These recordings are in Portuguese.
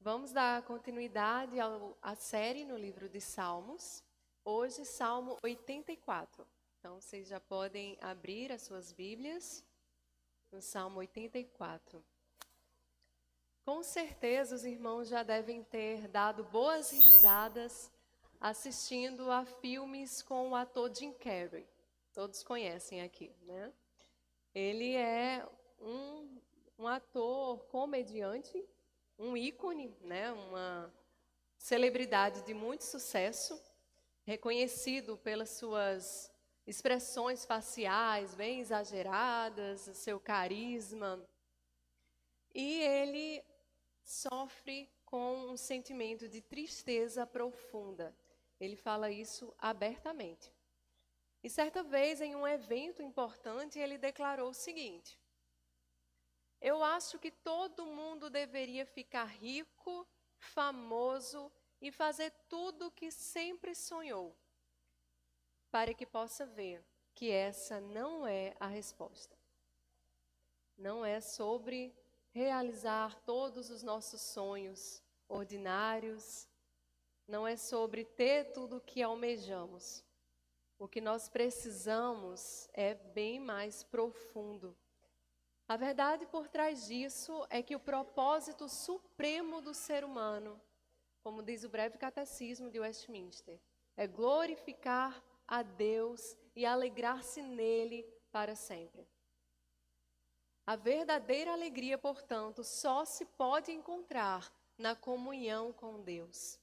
Vamos dar continuidade à série no livro de Salmos. Hoje, Salmo 84. Então, vocês já podem abrir as suas Bíblias no Salmo 84. Com certeza, os irmãos já devem ter dado boas risadas assistindo a filmes com o ator Jim Carrey. Todos conhecem aqui, né? Ele é um ator comediante, um ícone, né? Uma celebridade de muito sucesso, reconhecido pelas suas expressões faciais bem exageradas, seu carisma. E ele sofre com um sentimento de tristeza profunda. Ele fala isso abertamente. E certa vez, em um evento importante, ele declarou o seguinte: eu acho que todo mundo deveria ficar rico, famoso e fazer tudo o que sempre sonhou, para que possa ver que essa não é a resposta. Não é sobre realizar todos os nossos sonhos ordinários, não é sobre ter tudo o que almejamos. O que nós precisamos é bem mais profundo. A verdade por trás disso é que o propósito supremo do ser humano, como diz o breve catecismo de Westminster, é glorificar a Deus e alegrar-se nele para sempre. A verdadeira alegria, portanto, só se pode encontrar na comunhão com Deus.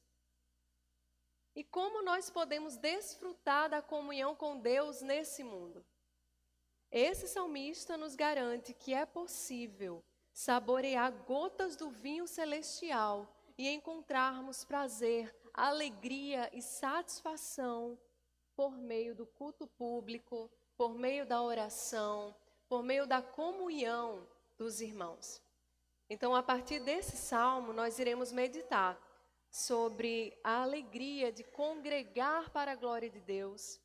E como nós podemos desfrutar da comunhão com Deus nesse mundo? Esse salmista nos garante que é possível saborear gotas do vinho celestial e encontrarmos prazer, alegria e satisfação por meio do culto público, por meio da oração, por meio da comunhão dos irmãos. Então, a partir desse salmo, nós iremos meditar sobre a alegria de congregar para a glória de Deus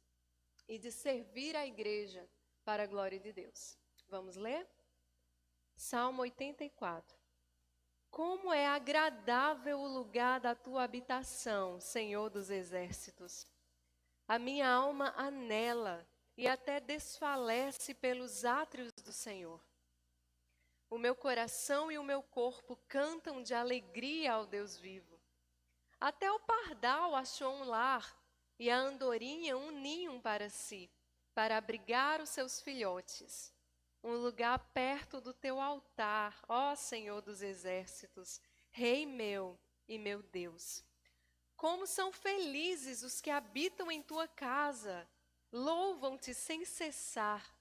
e de servir a igreja para a glória de Deus. Vamos ler? Salmo 84. Como é agradável o lugar da tua habitação, Senhor dos exércitos. A minha alma anela e até desfalece pelos átrios do Senhor. O meu coração e o meu corpo cantam de alegria ao Deus vivo. Até o pardal achou um lar e a andorinha um ninho para si, para abrigar os seus filhotes. Um lugar perto do teu altar, ó Senhor dos exércitos, Rei meu e meu Deus. Como são felizes os que habitam em tua casa, louvam-te sem cessar.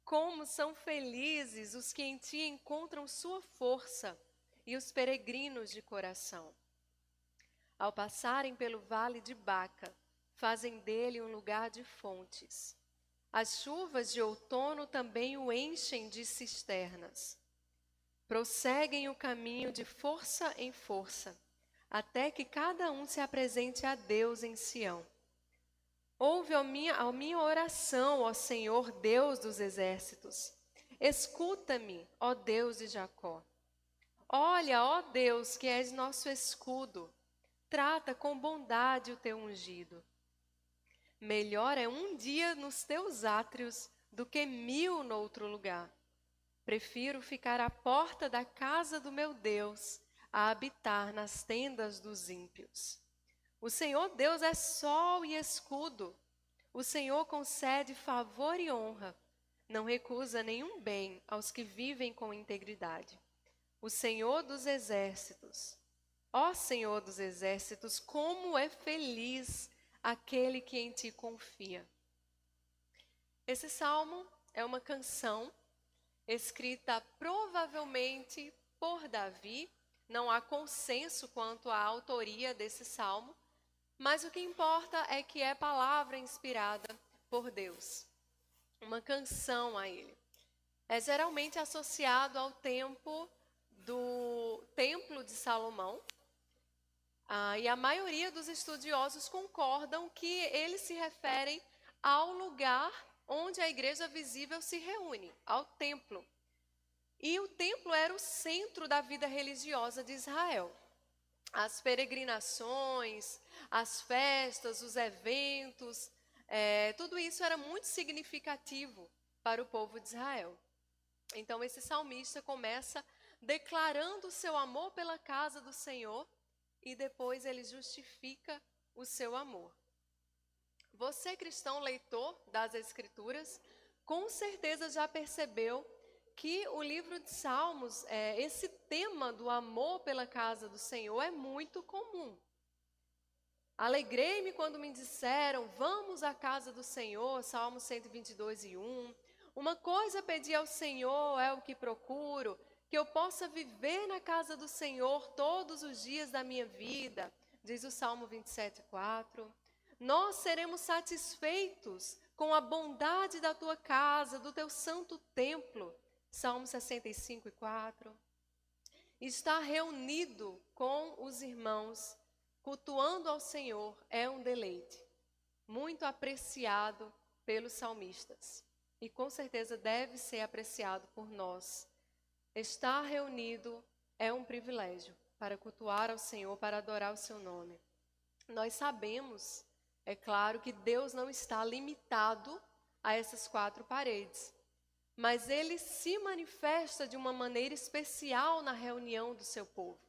Como são felizes os que em ti encontram sua força e os peregrinos de coração. Ao passarem pelo vale de Baca, fazem dele um lugar de fontes. As chuvas de outono também o enchem de cisternas. Prosseguem o caminho de força em força, até que cada um se apresente a Deus em Sião. Ouve a minha oração, ó Senhor, Deus dos exércitos. Escuta-me, ó Deus de Jacó. Olha, ó Deus, que és nosso escudo. Trata com bondade o teu ungido. Melhor é um dia nos teus átrios do que 1000 noutro lugar. Prefiro ficar à porta da casa do meu Deus a habitar nas tendas dos ímpios. O Senhor Deus é sol e escudo. O Senhor concede favor e honra. Não recusa nenhum bem aos que vivem com integridade. O Senhor dos exércitos. Ó Senhor dos exércitos, como é feliz aquele que em ti confia. Esse salmo é uma canção escrita provavelmente por Davi. Não há consenso quanto à autoria desse salmo, mas o que importa é que é palavra inspirada por Deus. Uma canção a ele. É geralmente associado ao tempo do Templo de Salomão. E a maioria dos estudiosos concordam que eles se referem ao lugar onde a igreja visível se reúne, ao templo. E o templo era o centro da vida religiosa de Israel. as peregrinações, as festas, os eventos, tudo isso era muito significativo para o povo de Israel. Então, esse salmista começa declarando o seu amor pela casa do Senhor e depois ele justifica o seu amor. Você, cristão leitor das Escrituras, com certeza já percebeu que o livro de Salmos, esse tema do amor pela casa do Senhor é muito comum. Alegrei-me quando me disseram, vamos à casa do Senhor, Salmos 122:1. Uma coisa pedi ao Senhor, é o que procuro, que eu possa viver na casa do Senhor todos os dias da minha vida, diz o Salmo 27:4. Nós seremos satisfeitos com a bondade da tua casa, do teu santo templo, Salmo 65:4. Estar reunido com os irmãos, cultuando ao Senhor, é um deleite, muito apreciado pelos salmistas. E com certeza deve ser apreciado por nós. Estar reunido é um privilégio para cultuar ao Senhor, para adorar o seu nome. Nós sabemos, é claro, que Deus não está limitado a essas 4 paredes, mas Ele se manifesta de uma maneira especial na reunião do seu povo.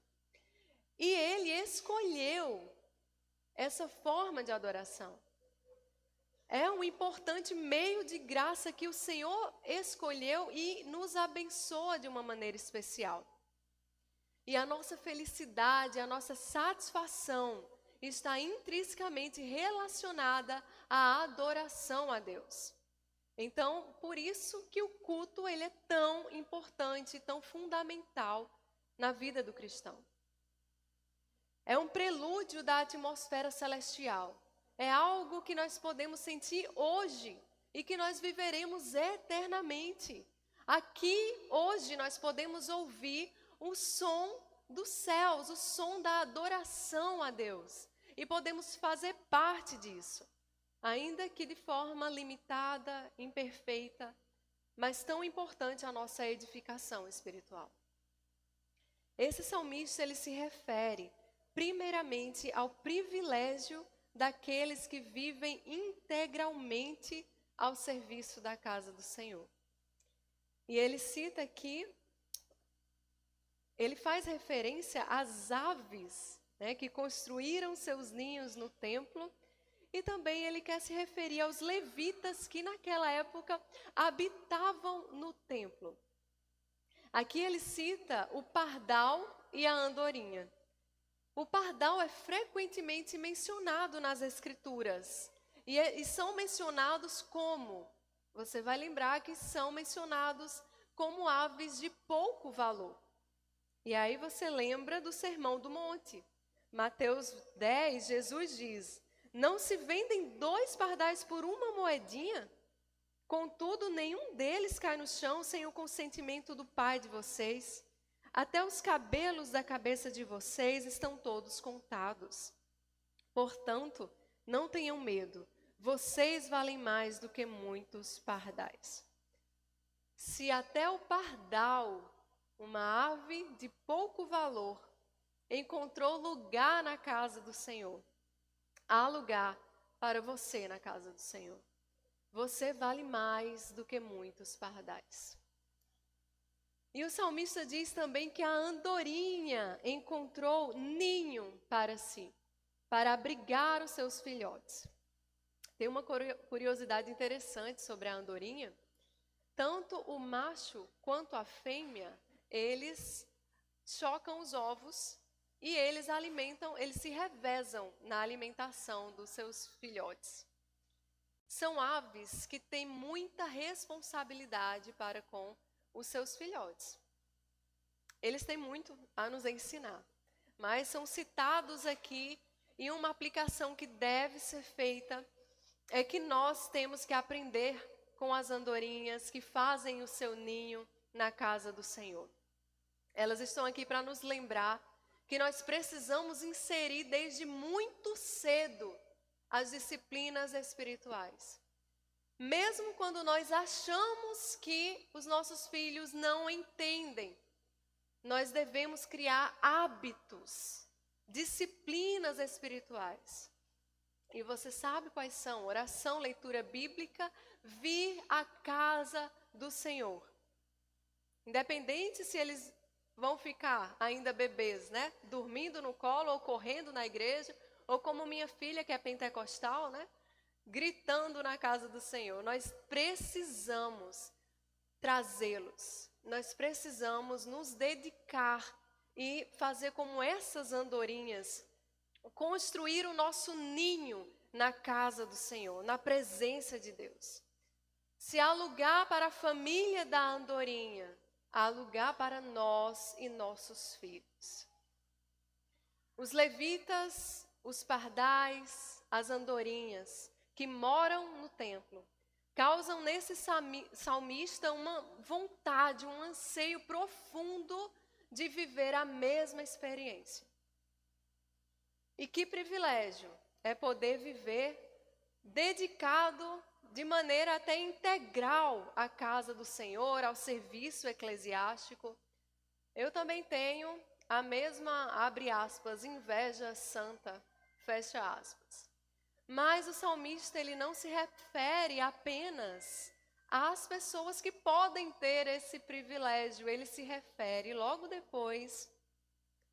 E Ele escolheu essa forma de adoração. É um importante meio de graça que o Senhor escolheu e nos abençoa de uma maneira especial. E a nossa felicidade, a nossa satisfação está intrinsecamente relacionada à adoração a Deus. Então, por isso que o culto ele é tão importante, tão fundamental na vida do cristão. É um prelúdio da atmosfera celestial. É algo que nós podemos sentir hoje e que nós viveremos eternamente. Aqui, hoje, nós podemos ouvir o som dos céus, o som da adoração a Deus. E podemos fazer parte disso, ainda que de forma limitada, imperfeita, mas tão importante a nossa edificação espiritual. Esse salmista, ele se refere primeiramente ao privilégio daqueles que vivem integralmente ao serviço da casa do Senhor. E ele cita aqui, ele faz referência às aves, né, que construíram seus ninhos no templo, e também ele quer se referir aos levitas que naquela época habitavam no templo. Aqui ele cita o pardal e a andorinha. O pardal é frequentemente mencionado nas Escrituras. E são mencionados como? Você vai lembrar que são mencionados como aves de pouco valor. E aí você lembra do Sermão do Monte. Mateus 10, Jesus diz, não se vendem 2 pardais por uma moedinha? Contudo, nenhum deles cai no chão sem o consentimento do Pai de vocês. Até os cabelos da cabeça de vocês estão todos contados. Portanto, não tenham medo, vocês valem mais do que muitos pardais. Se até o pardal, uma ave de pouco valor, encontrou lugar na casa do Senhor, há lugar para você na casa do Senhor. Você vale mais do que muitos pardais. E o salmista diz também que a andorinha encontrou ninho para si, para abrigar os seus filhotes. Tem uma curiosidade interessante sobre a andorinha. Tanto o macho quanto a fêmea, eles chocam os ovos e eles se revezam na alimentação dos seus filhotes. São aves que têm muita responsabilidade para com os seus filhotes. Eles têm muito a nos ensinar, mas são citados aqui e uma aplicação que deve ser feita é que nós temos que aprender com as andorinhas que fazem o seu ninho na casa do Senhor. Elas estão aqui para nos lembrar que nós precisamos inserir desde muito cedo as disciplinas espirituais. Mesmo quando nós achamos que os nossos filhos não entendem, nós devemos criar hábitos disciplinas espirituais. E você sabe quais são? Oração, leitura bíblica, vir à casa do Senhor. Independente se eles vão ficar ainda bebês, né? Dormindo no colo ou correndo na igreja, ou como minha filha, que é pentecostal, né? Gritando na casa do Senhor. Nós precisamos trazê-los. Nós precisamos nos dedicar e fazer como essas andorinhas, construir o nosso ninho na casa do Senhor, na presença de Deus. Se há lugar para a família da andorinha, há lugar para nós e nossos filhos. Os levitas, os pardais, as andorinhas que moram no templo, causam nesse salmista uma vontade, um anseio profundo de viver a mesma experiência. E que privilégio é poder viver dedicado de maneira até integral à casa do Senhor, ao serviço eclesiástico. Eu também tenho a mesma, abre aspas, inveja santa, fecha aspas. Mas o salmista, ele não se refere apenas às pessoas que podem ter esse privilégio. Ele se refere logo depois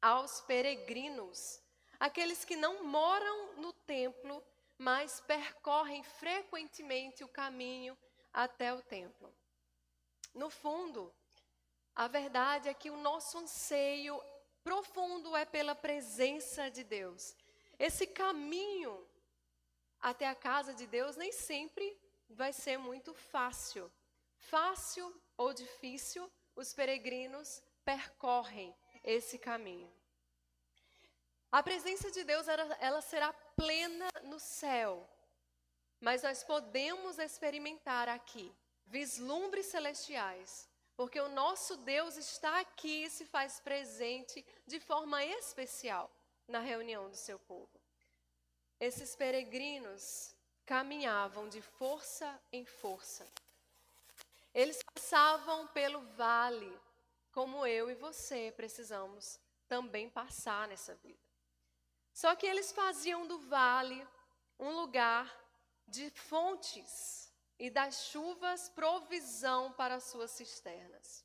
aos peregrinos, aqueles que não moram no templo, mas percorrem frequentemente o caminho até o templo. No fundo, a verdade é que o nosso anseio profundo é pela presença de Deus. Esse caminho até a casa de Deus nem sempre vai ser muito fácil. Fácil ou difícil, os peregrinos percorrem esse caminho. A presença de Deus, ela será plena no céu, mas nós podemos experimentar aqui vislumbres celestiais, porque o nosso Deus está aqui e se faz presente de forma especial na reunião do seu povo. Esses peregrinos caminhavam de força em força. Eles passavam pelo vale, como eu e você precisamos também passar nessa vida. Só que eles faziam do vale um lugar de fontes e das chuvas provisão para as suas cisternas.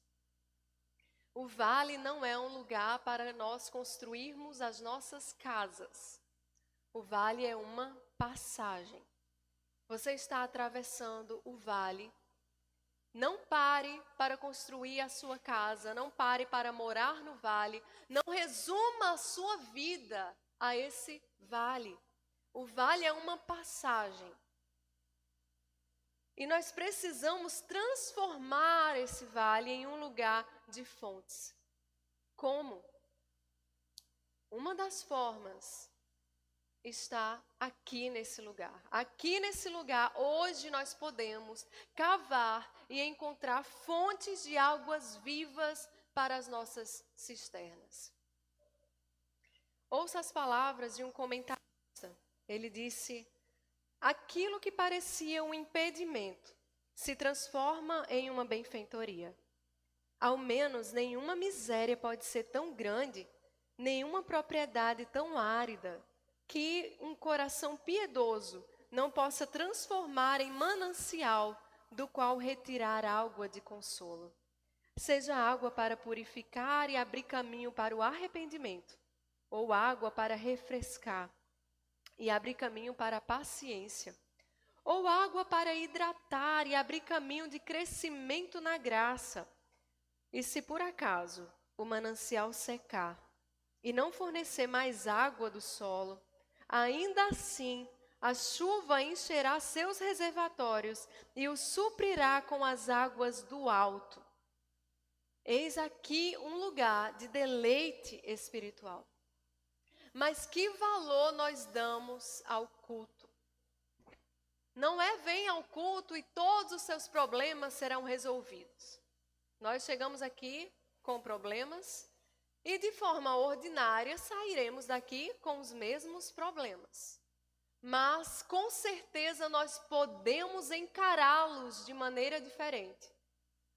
O vale não é um lugar para nós construirmos as nossas casas. O vale é uma passagem. Você está atravessando o vale. Não pare para construir a sua casa, não pare para morar no vale. Não resuma a sua vida a esse vale. O vale é uma passagem. E nós precisamos transformar esse vale em um lugar de fontes. Como? Uma das formas está aqui nesse lugar. Aqui nesse lugar, hoje nós podemos cavar e encontrar fontes de águas vivas para as nossas cisternas. Ouça as palavras de um comentarista. Ele disse: aquilo que parecia um impedimento se transforma em uma benfeitoria. Ao menos nenhuma miséria pode ser tão grande, nenhuma propriedade tão árida, que um coração piedoso não possa transformar em manancial do qual retirar água de consolo. Seja água para purificar e abrir caminho para o arrependimento, ou água para refrescar e abrir caminho para a paciência, ou água para hidratar e abrir caminho de crescimento na graça. E se por acaso o manancial secar e não fornecer mais água do solo, ainda assim a chuva encherá seus reservatórios e o suprirá com as águas do alto. Eis aqui um lugar de deleite espiritual. Mas que valor nós damos ao culto? Não é vem ao culto e todos os seus problemas serão resolvidos. Nós chegamos aqui com problemas e de forma ordinária sairemos daqui com os mesmos problemas. Mas com certeza nós podemos encará-los de maneira diferente.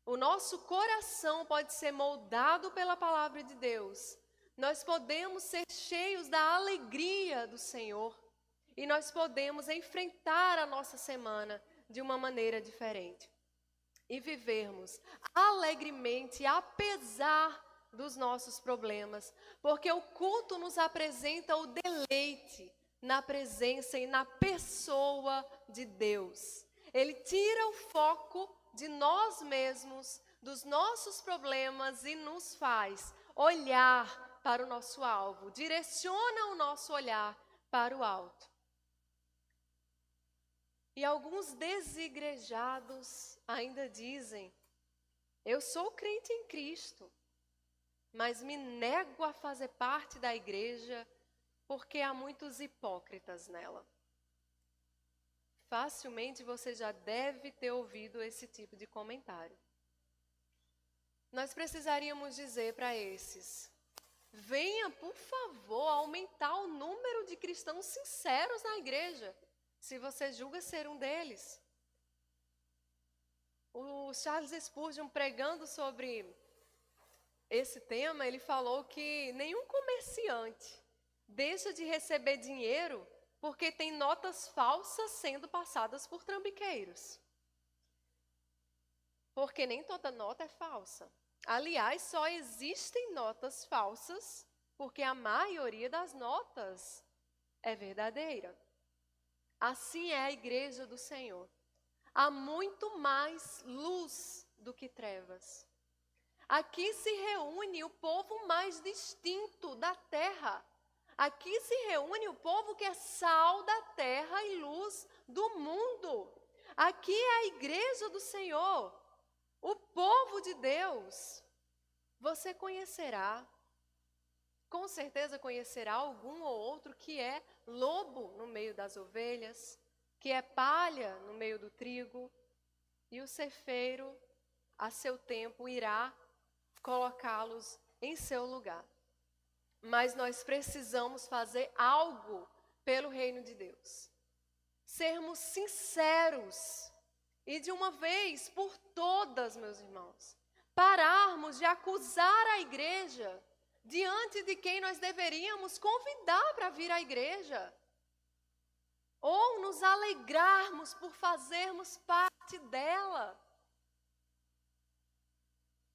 O nosso coração pode ser moldado pela palavra de Deus, Nós podemos ser cheios da alegria do Senhor e nós podemos enfrentar a nossa semana de uma maneira diferente e vivermos alegremente, apesar dos nossos problemas, porque o culto nos apresenta o deleite na presença e na pessoa de Deus. Ele tira o foco de nós mesmos, dos nossos problemas e nos faz olhar para o nosso alvo, direciona o nosso olhar para o alto. E alguns desigrejados ainda dizem: eu sou crente em Cristo, mas me nego a fazer parte da igreja porque há muitos hipócritas nela. Facilmente você já deve ter ouvido esse tipo de comentário. Nós precisaríamos dizer para esses: venha, por favor, aumentar o número de cristãos sinceros na igreja, se você julga ser um deles. O Charles Spurgeon, pregando sobre esse tema, ele falou que nenhum comerciante deixa de receber dinheiro porque tem notas falsas sendo passadas por trambiqueiros. Porque nem toda nota é falsa. Aliás, só existem notas falsas porque a maioria das notas é verdadeira. Assim é a igreja do Senhor. Há muito mais luz do que trevas. Aqui se reúne o povo mais distinto da terra. Aqui se reúne o povo que é sal da terra e luz do mundo. Aqui é a igreja do Senhor, o povo de Deus. Você conhecerá, com certeza conhecerá algum ou outro que é lobo no meio das ovelhas, que é palha no meio do trigo, e o cefeiro, a seu tempo, irá colocá-los em seu lugar. Mas nós precisamos fazer algo pelo reino de Deus. Sermos sinceros e de uma vez por todas, meus irmãos, pararmos de acusar a igreja diante de quem nós deveríamos convidar para vir à igreja. Ou nos alegrarmos por fazermos parte dela.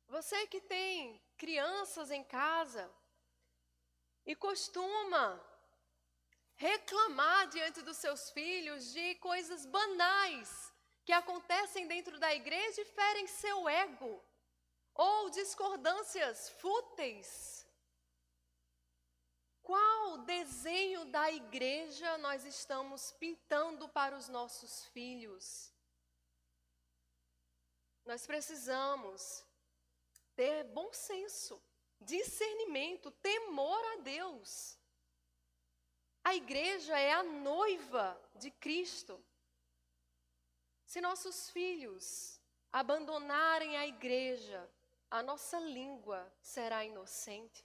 Você que tem crianças em casa e costuma reclamar diante dos seus filhos de coisas banais que acontecem dentro da igreja e ferem seu ego, ou discordâncias fúteis. Qual desenho da igreja nós estamos pintando para os nossos filhos? Nós precisamos ter bom senso, discernimento, temor a Deus. A igreja é a noiva de Cristo. Se nossos filhos abandonarem a igreja, a nossa língua será inocente.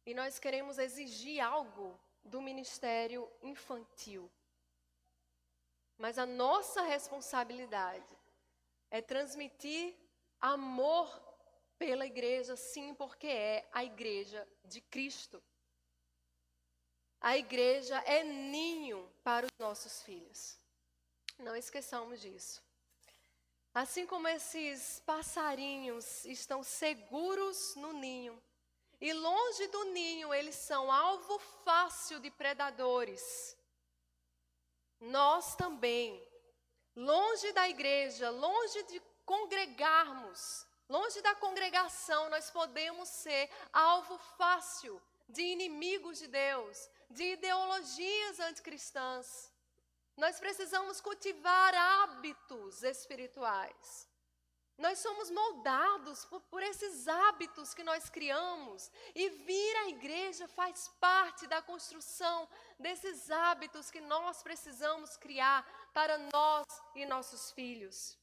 E nós queremos exigir algo do ministério infantil. Mas a nossa responsabilidade é transmitir amor pela igreja, sim, porque é a igreja de Cristo. A igreja é ninho para os nossos filhos. Não esqueçamos disso. Assim como esses passarinhos estão seguros no ninho, e longe do ninho eles são alvo fácil de predadores, nós também, longe da igreja, longe de congregarmos, longe da congregação, nós podemos ser alvo fácil de inimigos de Deus, de ideologias anticristãs. Nós precisamos cultivar hábitos espirituais. Nós somos moldados por esses hábitos que nós criamos, e vir à igreja faz parte da construção desses hábitos que nós precisamos criar para nós e nossos filhos.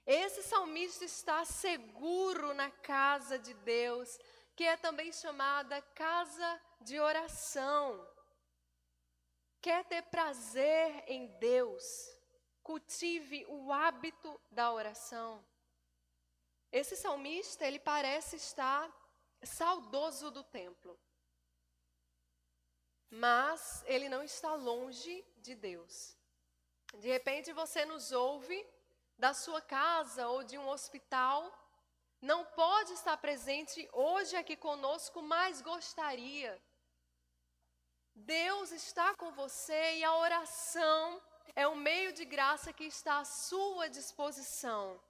Esse salmista está seguro na casa de Deus, que é também chamada casa de oração. Quer ter prazer em Deus? Cultive o hábito da oração. Esse salmista, ele parece estar saudoso do templo. Mas ele não está longe de Deus. De repente você nos ouve da sua casa ou de um hospital, não pode estar presente hoje aqui conosco, mas gostaria. Deus está com você e a oração é um meio de graça que está à sua disposição.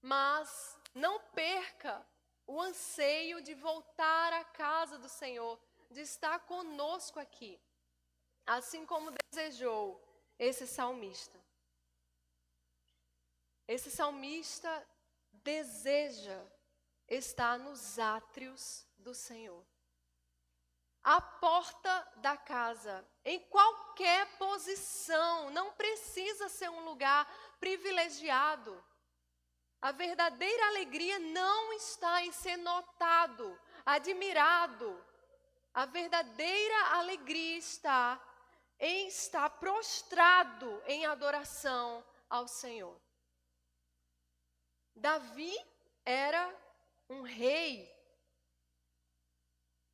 Mas não perca o anseio de voltar à casa do Senhor, de estar conosco aqui, assim como desejou esse salmista. Esse salmista deseja estar nos átrios do Senhor. À porta da casa, em qualquer posição, não precisa ser um lugar privilegiado. A verdadeira alegria não está em ser notado, admirado. A verdadeira alegria está em estar prostrado em adoração ao Senhor. Davi era um rei.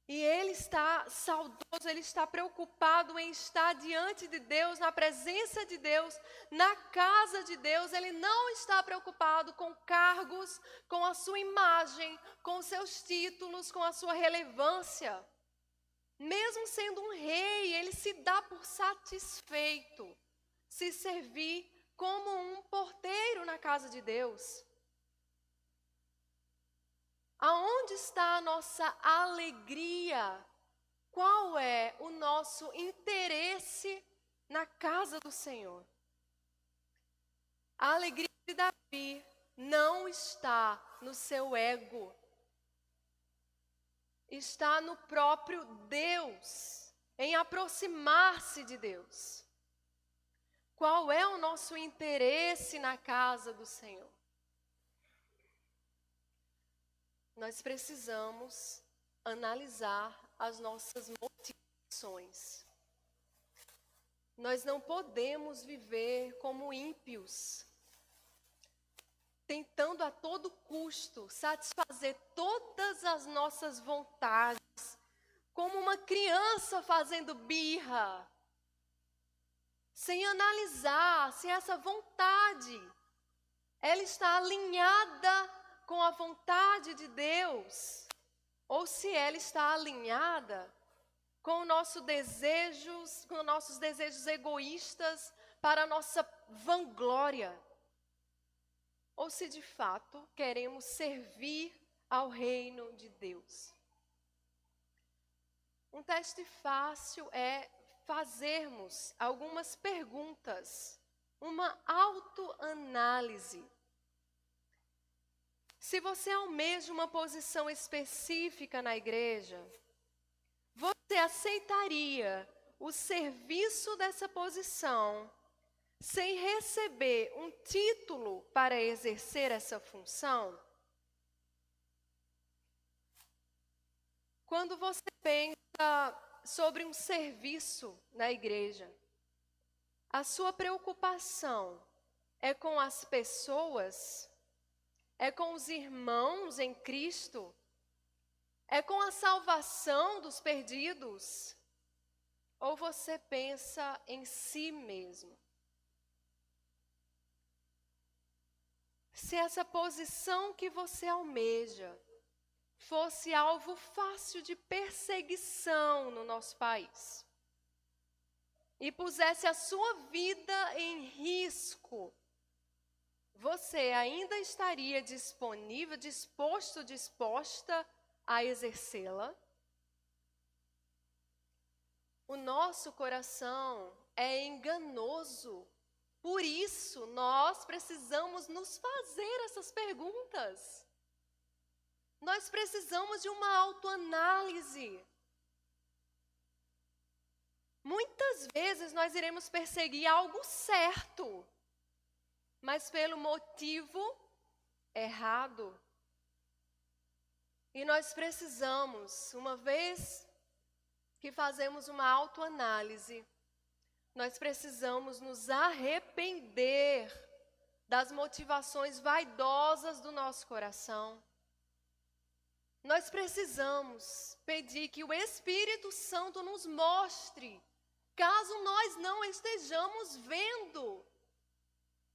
E ele está saudoso, ele está preocupado em estar diante de Deus, na presença de Deus, na casa de Deus. Ele não está preocupado com cargos, com a sua imagem, com seus títulos, com a sua relevância. Mesmo sendo um rei, ele se dá por satisfeito se servir como um porteiro na casa de Deus. Aonde está a nossa alegria? Qual é o nosso interesse na casa do Senhor? A alegria de Davi não está no seu ego. Está no próprio Deus, em aproximar-se de Deus. Qual é o nosso interesse na casa do Senhor? Nós precisamos analisar as nossas motivações. Nós não podemos viver como ímpios, tentando a todo custo satisfazer todas as nossas vontades, como uma criança fazendo birra, sem analisar se essa vontade ela está alinhada com a vontade de Deus, ou se ela está alinhada com nossos desejos egoístas para a nossa vanglória, ou se de fato queremos servir ao reino de Deus. Um teste fácil é fazermos algumas perguntas, uma autoanálise. Se você almeja uma posição específica na igreja, você aceitaria o serviço dessa posição sem receber um título para exercer essa função? Quando você pensa sobre um serviço na igreja, a sua preocupação é com as pessoas? É com os irmãos em Cristo? É com a salvação dos perdidos? Ou você pensa em si mesmo? Se essa posição que você almeja fosse alvo fácil de perseguição no nosso país e pusesse a sua vida em risco, você ainda estaria disponível, disposta a exercê-la? O nosso coração é enganoso. Por isso, nós precisamos nos fazer essas perguntas. Nós precisamos de uma autoanálise. Muitas vezes nós iremos perseguir algo certo, mas pelo motivo errado. E nós precisamos, uma vez que fazemos uma autoanálise, nós precisamos nos arrepender das motivações vaidosas do nosso coração. Nós precisamos pedir que o Espírito Santo nos mostre, caso nós não estejamos vendo.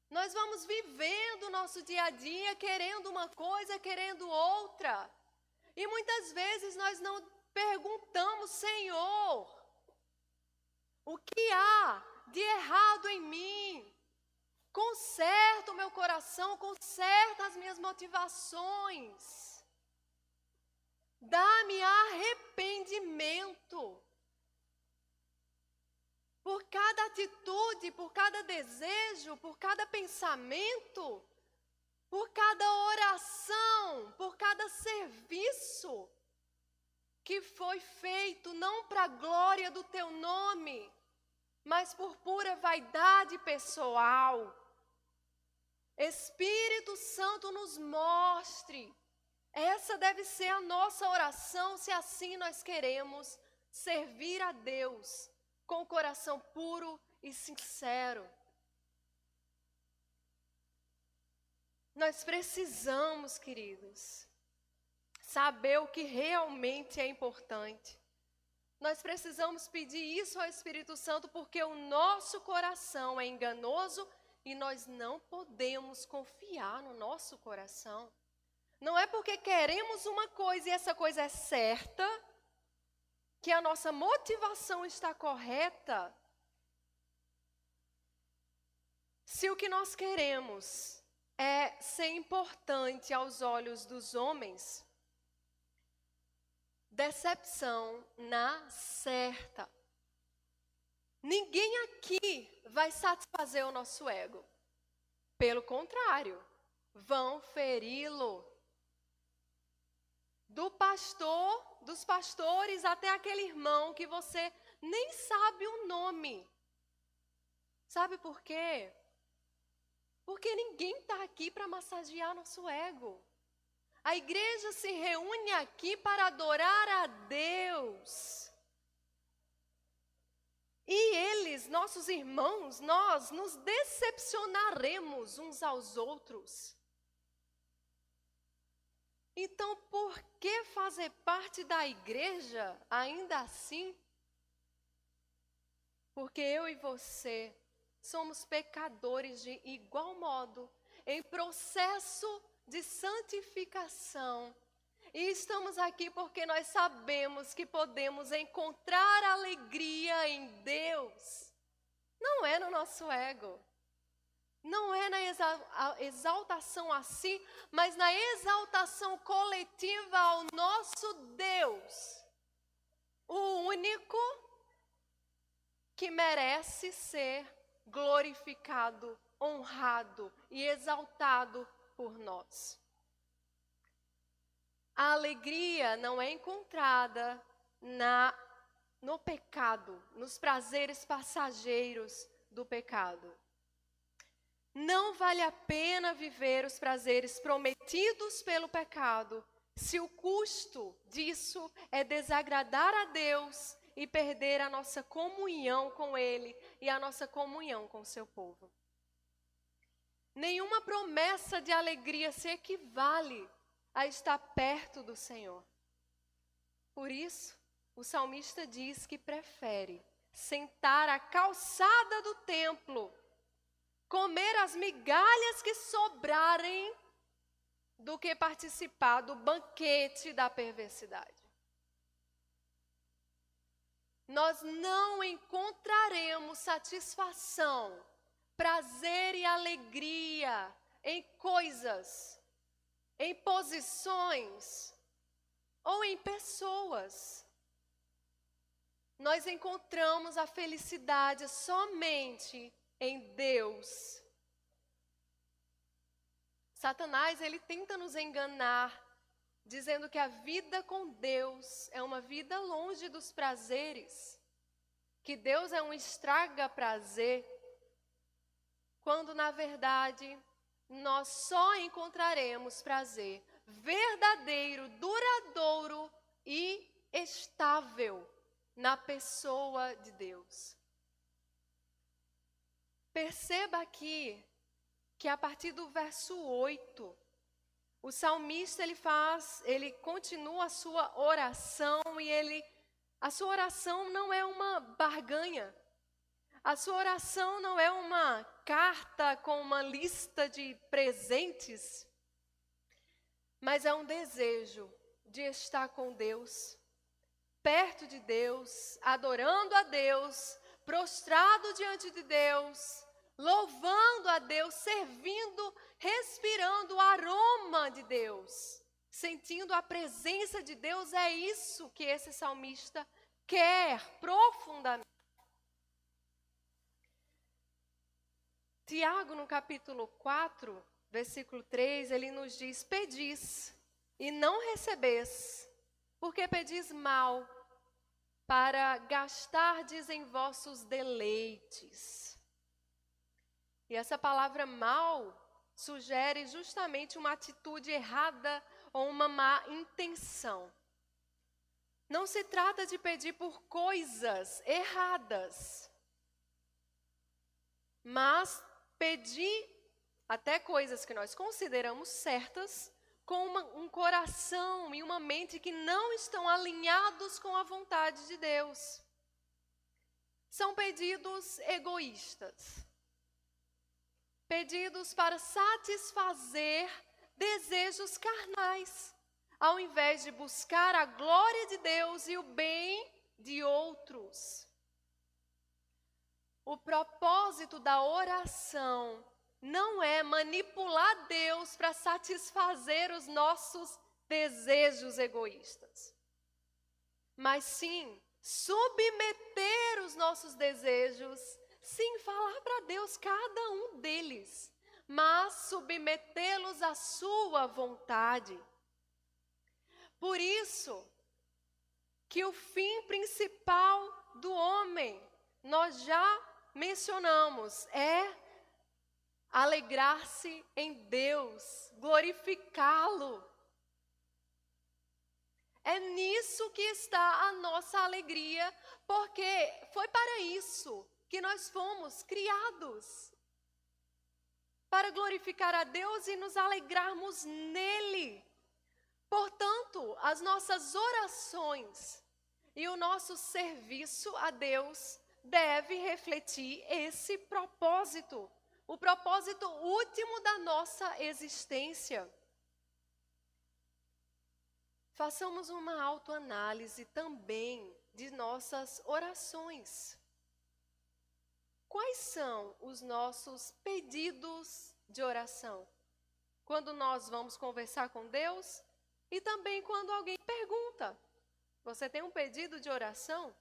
Nós vamos vivendo o nosso dia a dia, querendo uma coisa, querendo outra. E muitas vezes nós não perguntamos, Senhor, o que há de errado em mim? Conserta o meu coração, conserta as minhas motivações. Dá-me arrependimento. Por cada atitude, por cada desejo, por cada pensamento, por cada oração, por cada serviço que foi feito não para a glória do teu nome, mas por pura vaidade pessoal. Espírito Santo nos mostre. Essa deve ser a nossa oração, se assim nós queremos servir a Deus com o coração puro e sincero. Nós precisamos, queridos, saber o que realmente é importante. Nós precisamos pedir isso ao Espírito Santo porque o nosso coração é enganoso e nós não podemos confiar no nosso coração. Não é porque queremos uma coisa e essa coisa é certa, que a nossa motivação está correta. Se o que nós queremos é ser importante aos olhos dos homens, decepção na certa. Ninguém aqui vai satisfazer o nosso ego. Pelo contrário, vão feri-lo. Do pastor, dos pastores, até aquele irmão que você nem sabe o nome. Sabe por quê? Porque ninguém está aqui para massagear nosso ego. A igreja se reúne aqui para adorar a Deus. E eles, nossos irmãos, nós nos decepcionaremos uns aos outros. Então, por que fazer parte da igreja ainda assim? Porque eu e você somos pecadores de igual modo, em processo de santificação. E estamos aqui porque nós sabemos que podemos encontrar alegria em Deus. Não é no nosso ego. Não é na exaltação a si, mas na exaltação coletiva ao nosso Deus. O único que merece ser glorificado, honrado e exaltado por nós. A alegria não é encontrada no pecado, nos prazeres passageiros do pecado. Não vale a pena viver os prazeres prometidos pelo pecado, se o custo disso é desagradar a Deus e perder a nossa comunhão com Ele e a nossa comunhão com o seu povo. Nenhuma promessa de alegria se equivale a estar perto do Senhor. Por isso, o salmista diz que prefere sentar à calçada do templo, comer as migalhas que sobrarem, do que participar do banquete da perversidade. Nós não encontraremos satisfação, prazer e alegria em coisas, em posições ou em pessoas. Nós encontramos a felicidade somente em Deus. Satanás, ele tenta nos enganar, dizendo que a vida com Deus é uma vida longe dos prazeres, que Deus é um estraga-prazer, quando na verdade nós só encontraremos prazer verdadeiro, duradouro e estável na pessoa de Deus. Perceba aqui que a partir do verso 8, O salmista ele continua a sua oração e a sua oração não é uma barganha. A sua oração não é uma carta com uma lista de presentes, mas é um desejo de estar com Deus, perto de Deus, adorando a Deus, prostrado diante de Deus, louvando a Deus, servindo, respirando o aroma de Deus, sentindo a presença de Deus. É isso que esse salmista quer profundamente. Tiago, no capítulo 4, versículo 3, ele nos diz: pedis e não recebes, porque pedis mal, para gastardes em vossos deleites. E essa palavra mal sugere justamente uma atitude errada ou uma má intenção. Não se trata de pedir por coisas erradas, mas pedir até coisas que nós consideramos certas, com um coração e uma mente que não estão alinhados com a vontade de Deus. São pedidos egoístas. Pedidos para satisfazer desejos carnais, ao invés de buscar a glória de Deus e o bem de outros. O propósito da oração não é manipular Deus para satisfazer os nossos desejos egoístas, mas sim submeter os nossos desejos, sim, falar para Deus cada um deles, mas submetê-los à sua vontade. Por isso que o fim principal do homem, nós já mencionamos, é alegrar-se em Deus, glorificá-lo. É nisso que está a nossa alegria, porque foi para isso que nós fomos criados. Para glorificar a Deus e nos alegrarmos nele. Portanto, as nossas orações e o nosso serviço a Deus deve refletir esse propósito, o propósito último da nossa existência. Façamos uma autoanálise também de nossas orações. Quais são os nossos pedidos de oração? Quando nós vamos conversar com Deus e também quando alguém pergunta: você tem um pedido de oração?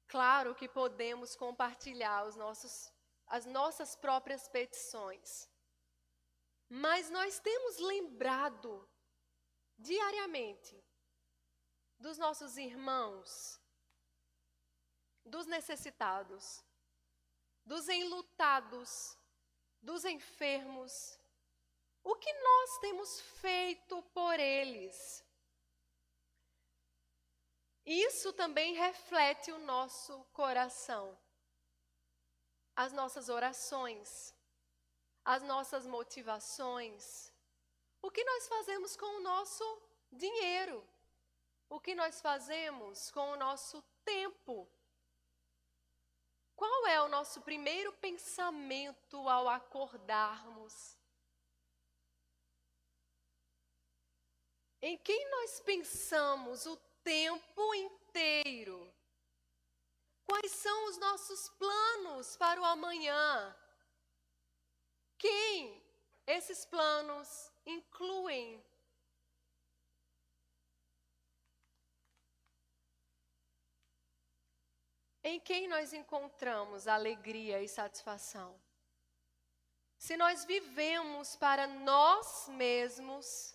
Claro que podemos compartilhar as nossas próprias petições, mas nós temos lembrado diariamente dos nossos irmãos, dos necessitados, dos enlutados, dos enfermos. O que nós temos feito por eles? Isso também reflete o nosso coração, as nossas orações, as nossas motivações. O que nós fazemos com o nosso dinheiro? O que nós fazemos com o nosso tempo? Qual é o nosso primeiro pensamento ao acordarmos? Em quem nós pensamos o tempo inteiro? Quais são os nossos planos para o amanhã? Quem esses planos incluem? Em quem nós encontramos alegria e satisfação? Se nós vivemos para nós mesmos,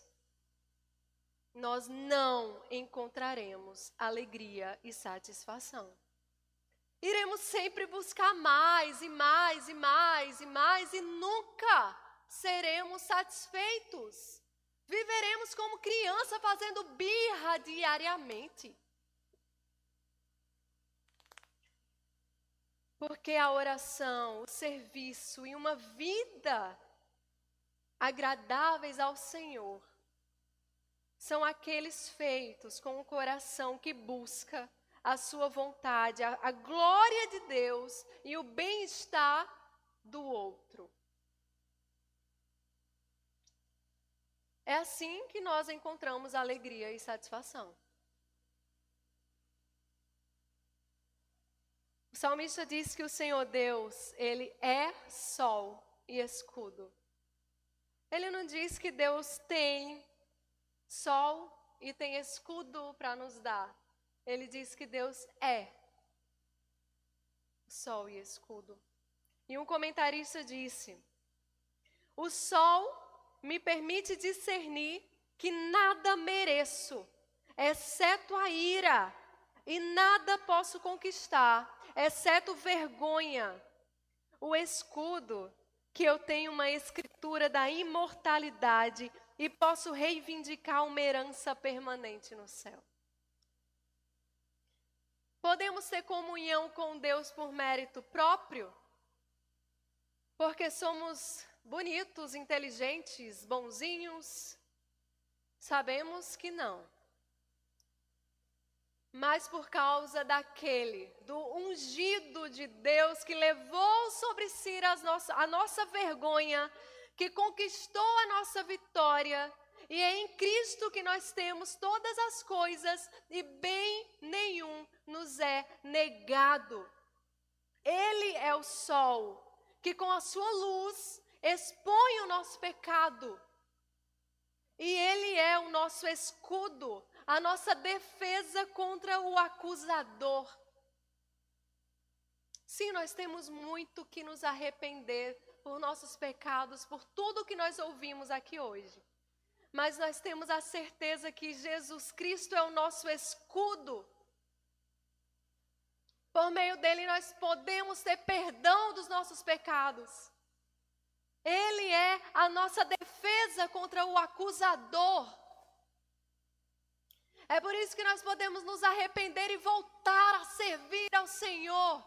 nós não encontraremos alegria e satisfação. Iremos sempre buscar mais e mais e mais e mais e nunca seremos satisfeitos. Viveremos como criança fazendo birra diariamente. Porque a oração, o serviço e uma vida agradáveis ao Senhor são aqueles feitos com um coração que busca a sua vontade, a glória de Deus e o bem-estar do outro. É assim que nós encontramos alegria e satisfação. O salmista diz que o Senhor Deus, Ele é sol e escudo. Ele não diz que Deus tem sol e tem escudo para nos dar. Ele diz que Deus é sol e escudo. E um comentarista disse: o sol me permite discernir que nada mereço, exceto a ira, e nada posso conquistar, exceto vergonha. O escudo, que eu tenho uma escritura da imortalidade e posso reivindicar uma herança permanente no céu. Podemos ter comunhão com Deus por mérito próprio? Porque somos bonitos, inteligentes, bonzinhos? Sabemos que não. Mas por causa do ungido de Deus que levou sobre si a nossa vergonha, que conquistou a nossa vitória, e é em Cristo que nós temos todas as coisas e bem nenhum nos é negado. Ele é o sol que com a sua luz expõe o nosso pecado. E Ele é o nosso escudo, a nossa defesa contra o acusador. Sim, nós temos muito que nos arrepender por nossos pecados, por tudo que nós ouvimos aqui hoje. Mas nós temos a certeza que Jesus Cristo é o nosso escudo. Por meio dele nós podemos ter perdão dos nossos pecados. Ele é a nossa defesa contra o acusador. É por isso que nós podemos nos arrepender e voltar a servir ao Senhor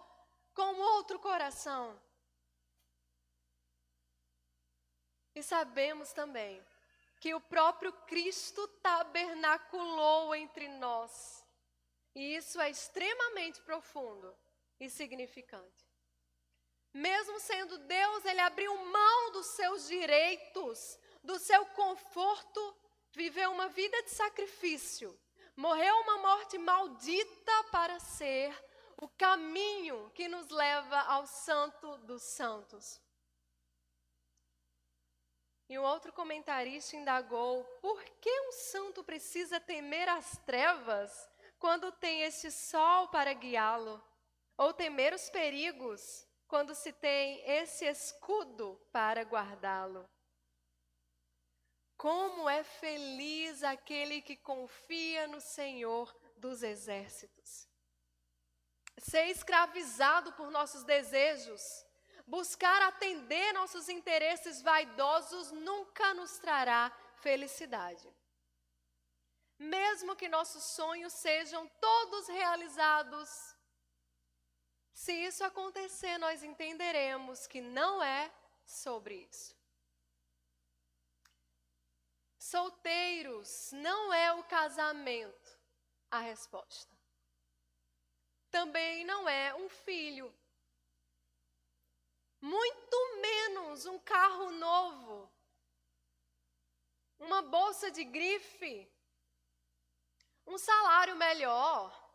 com outro coração. E sabemos também que o próprio Cristo tabernaculou entre nós. E isso é extremamente profundo e significante. Mesmo sendo Deus, Ele abriu mão dos seus direitos, do seu conforto, viveu uma vida de sacrifício, morreu uma morte maldita para ser o caminho que nos leva ao Santo dos Santos. E um outro comentarista indagou: por que um santo precisa temer as trevas quando tem este sol para guiá-lo? Ou temer os perigos quando se tem esse escudo para guardá-lo? Como é feliz aquele que confia no Senhor dos exércitos. Ser escravizado por nossos desejos, buscar atender nossos interesses vaidosos nunca nos trará felicidade. Mesmo que nossos sonhos sejam todos realizados, se isso acontecer, nós entenderemos que não é sobre isso. Solteiros, não é o casamento a resposta. Também não é um filho. Muito menos um carro novo, uma bolsa de grife, um salário melhor,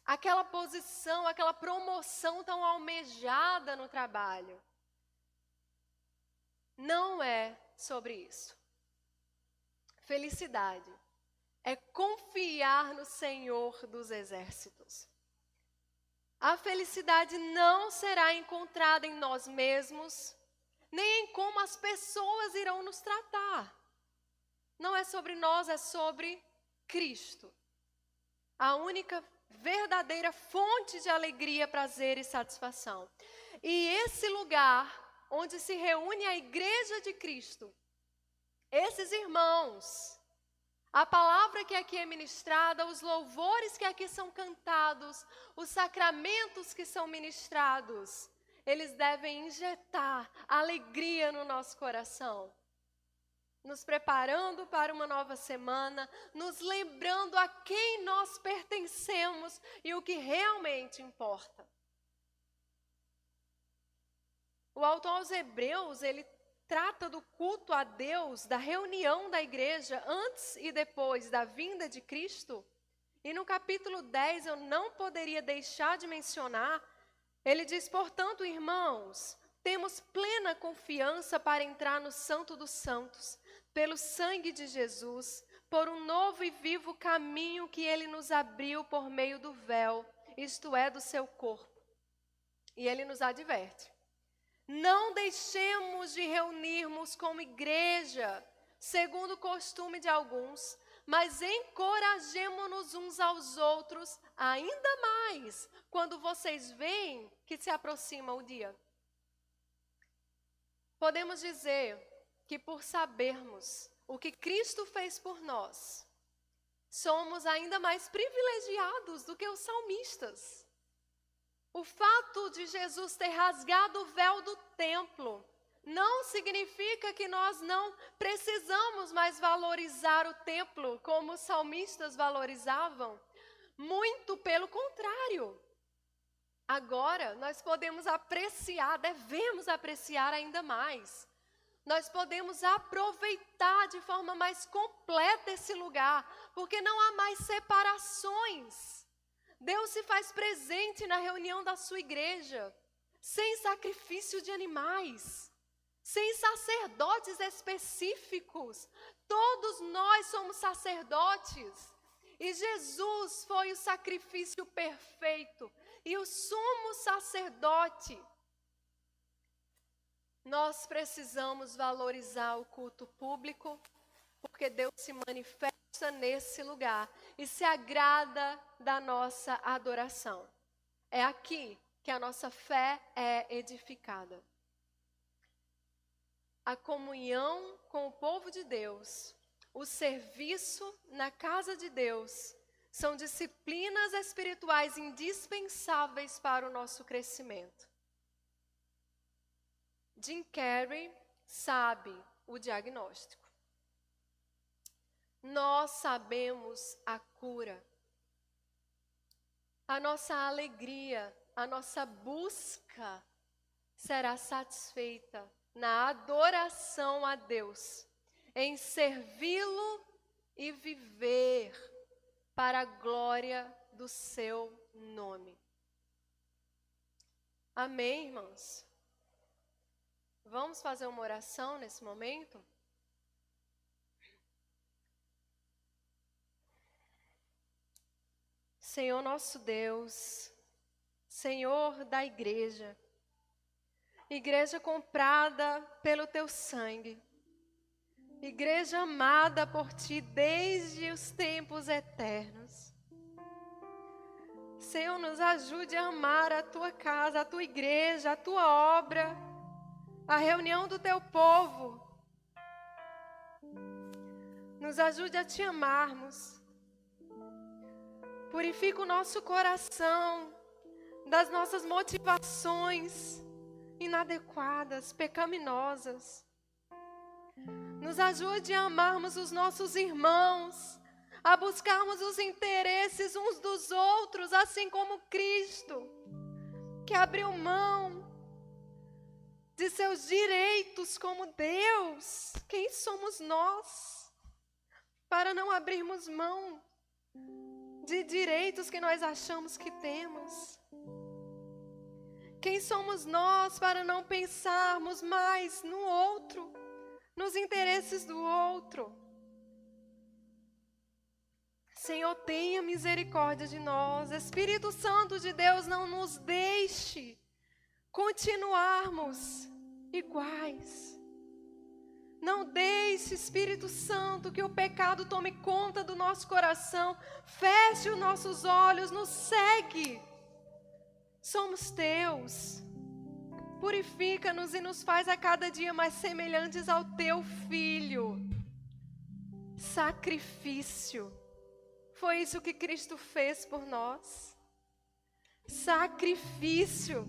aquela posição, aquela promoção tão almejada no trabalho. Não é sobre isso. Felicidade é confiar no Senhor dos exércitos. A felicidade não será encontrada em nós mesmos, nem em como as pessoas irão nos tratar. Não é sobre nós, é sobre Cristo. A única verdadeira fonte de alegria, prazer e satisfação. E esse lugar onde se reúne a igreja de Cristo, esses irmãos, a palavra que aqui é ministrada, os louvores que aqui são cantados, os sacramentos que são ministrados, eles devem injetar alegria no nosso coração. nos preparando para uma nova semana, nos lembrando a quem nós pertencemos e o que realmente importa. O autor aos Hebreus, ele trata do culto a Deus, da reunião da igreja antes e depois da vinda de Cristo. E no capítulo 10, eu não poderia deixar de mencionar, ele diz: portanto, irmãos, temos plena confiança para entrar no Santo dos Santos, pelo sangue de Jesus, por um novo e vivo caminho que ele nos abriu por meio do véu, isto é, do seu corpo. E ele nos adverte: não deixemos de reunirmos como igreja, segundo o costume de alguns, mas encorajemo-nos uns aos outros, ainda mais quando vocês veem que se aproxima o dia. Podemos dizer que por sabermos o que Cristo fez por nós, somos ainda mais privilegiados do que os salmistas. O fato de Jesus ter rasgado o véu do templo não significa que nós não precisamos mais valorizar o templo como os salmistas valorizavam. Muito pelo contrário. Agora nós podemos apreciar, devemos apreciar ainda mais. Nós podemos aproveitar de forma mais completa esse lugar, porque não há mais separações. Deus se faz presente na reunião da sua igreja, sem sacrifício de animais, sem sacerdotes específicos. Todos nós somos sacerdotes. E Jesus foi o sacrifício perfeito e o sumo sacerdote. Nós precisamos valorizar o culto público, porque Deus se manifesta nesse lugar e se agrada da nossa adoração. É aqui que a nossa fé é edificada. A comunhão com o povo de Deus, o serviço na casa de Deus, são disciplinas espirituais indispensáveis para o nosso crescimento. Jim Carrey sabe o diagnóstico. Nós sabemos a cura. A nossa alegria, a nossa busca será satisfeita na adoração a Deus, em servi-lo e viver para a glória do seu nome. Amém, irmãos? Vamos fazer uma oração nesse momento? Senhor nosso Deus, Senhor da igreja, igreja comprada pelo teu sangue, igreja amada por ti desde os tempos eternos. Senhor, nos ajude a amar a tua casa, a tua igreja, a tua obra, a reunião do teu povo. Nos ajude a te amarmos. Purifica o nosso coração das nossas motivações inadequadas, pecaminosas. Nos ajude a amarmos os nossos irmãos, a buscarmos os interesses uns dos outros, assim como Cristo, que abriu mão de seus direitos como Deus. Quem somos nós para não abrirmos mão de direitos que nós achamos que temos? Quem somos nós para não pensarmos mais no outro, nos interesses do outro? Senhor, tenha misericórdia de nós. Espírito Santo de Deus, não nos deixe continuarmos iguais. Não deixe, Espírito Santo, que o pecado tome conta do nosso coração. Feche os nossos olhos, nos segue. Somos teus. Purifica-nos e nos faz a cada dia mais semelhantes ao teu Filho. Sacrifício. Foi isso que Cristo fez por nós. Sacrifício.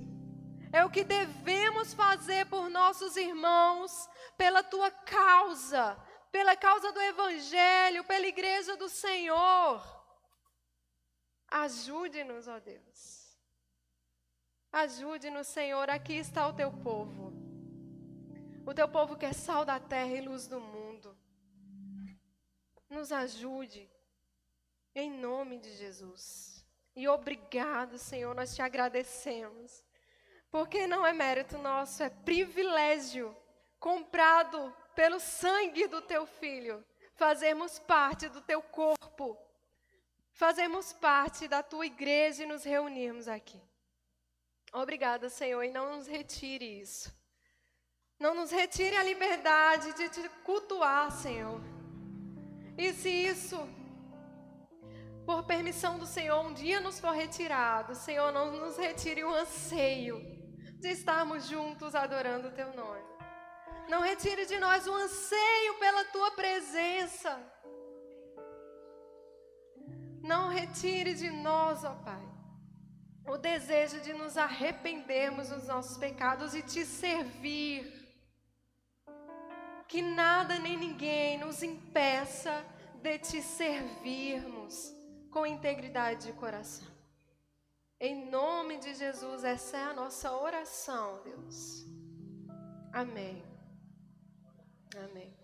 É o que devemos fazer por nossos irmãos, pela tua causa, pela causa do Evangelho, pela igreja do Senhor. Ajude-nos, ó Deus. Ajude-nos, Senhor. Aqui está o teu povo. O teu povo que é sal da terra e luz do mundo. Nos ajude, em nome de Jesus. E obrigado, Senhor, nós te agradecemos. Porque não é mérito nosso, é privilégio comprado pelo sangue do teu Filho. Fazermos parte do teu corpo. Fazermos parte da tua igreja e nos reunirmos aqui. Obrigada, Senhor, e não nos retire isso. Não nos retire a liberdade de te cultuar, Senhor. E se isso, por permissão do Senhor, um dia nos for retirado, Senhor, não nos retire o anseio de estarmos juntos adorando o teu nome. Não retire de nós o anseio pela tua presença. Não retire de nós, ó Pai, o desejo de nos arrependermos dos nossos pecados e te servir. Que nada nem ninguém nos impeça de te servirmos com integridade de coração. Em nome de Jesus, essa é a nossa oração, Deus. Amém. Amém.